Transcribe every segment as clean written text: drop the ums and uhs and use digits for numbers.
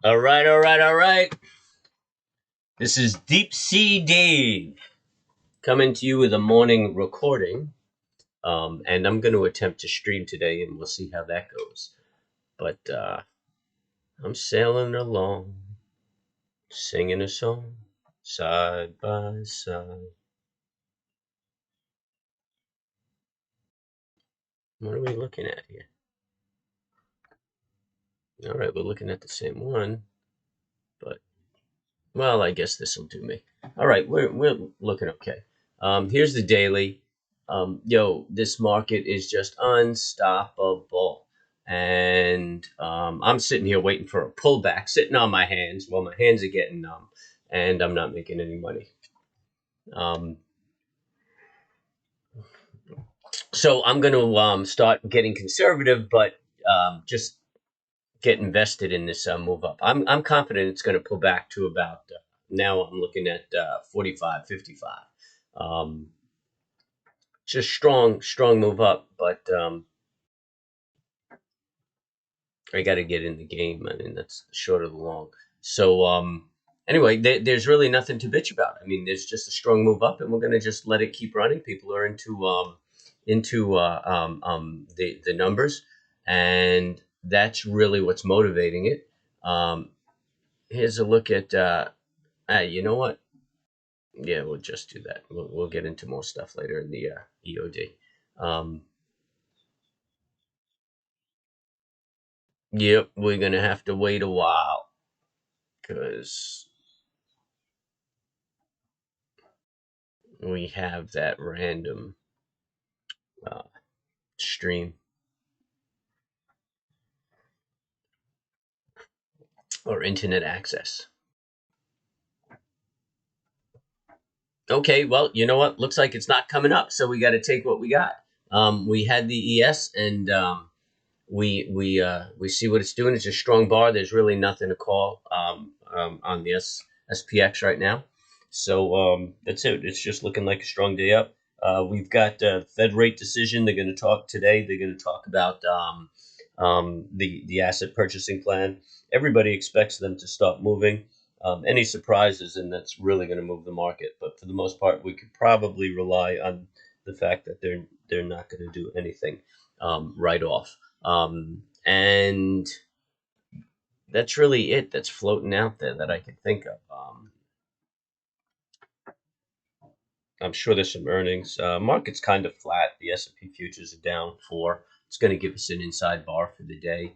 All right, all right, all right. This is Deep Sea Dave coming to you with a morning recording. And I'm going to attempt to stream today, and we'll see how that goes. But I'm sailing along, singing a song, side by side. What are we looking at here? All right, we're looking at the same one, but well, I guess this will do me. All right, we're looking okay. Here's the daily. This market is just unstoppable, and I'm sitting here waiting for a pullback, sitting on my hands. Well, my hands are getting numb, and I'm not making any money. So I'm going to start getting conservative, but just get invested in this move up. I'm confident it's going to pull back to about now I'm looking at 45, 55. Just strong move up, but I got to get in the game. I mean, that's the short of the long. So anyway, there's really nothing to bitch about. I mean, there's just a strong move up, and we're going to just let it keep running. People are into the numbers, and that's really what's motivating it. Here's a look at you know what? Yeah, we'll just do that. We'll get into more stuff later in the EOD. Yep, we're gonna have to wait a while because we have that random stream or internet access. Okay, well, you know what? Looks like it's not coming up, so we got to take what we got. We had the ES, and we see what it's doing. It's a strong bar. There's really nothing to call on the SPX right now. So that's it. It's just looking like a strong day up. We've got Fed rate decision. They're going to talk today. They're going to talk about the asset purchasing plan. Everybody expects them to start moving. Any surprises, and that's really going to move the market. But for the most part, we could probably rely on the fact that they're not going to do anything right off. And that's really it that's floating out there that I can think of. I'm sure there's some earnings. Market's kind of flat. The S&P futures are down 4. It's going to give us an inside bar for the day.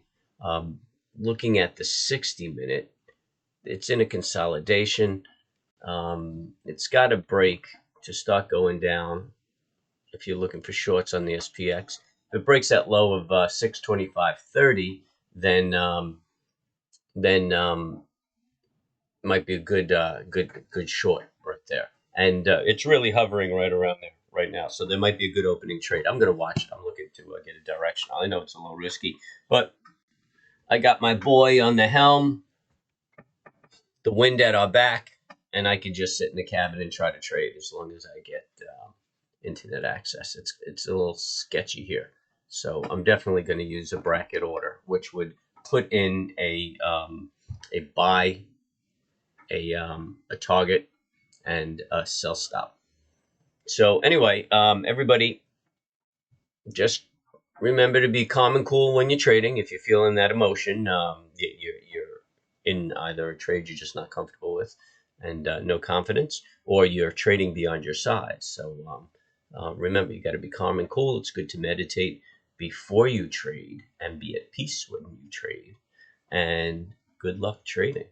Looking at the 60-minute, it's in a consolidation. It's got to break to start going down if you're looking for shorts on the SPX. If it breaks that low of 625.30, then might be a good short right there. And it's really hovering right around there right now. So there might be a good opening trade. I'm going to watch it. I'm looking to get a direction. I know it's a little risky, but I got my boy on the helm, the wind at our back, and I can just sit in the cabin and try to trade as long as I get internet access. It's a little sketchy here. So I'm definitely going to use a bracket order, which would put in a buy, a target, and a sell stop. So anyway, everybody, just remember to be calm and cool when you're trading. If you're feeling that emotion, you're in either a trade you're just not comfortable with and no confidence, or you're trading beyond your size. So remember, you got to be calm and cool. It's good to meditate before you trade and be at peace when you trade. And good luck trading.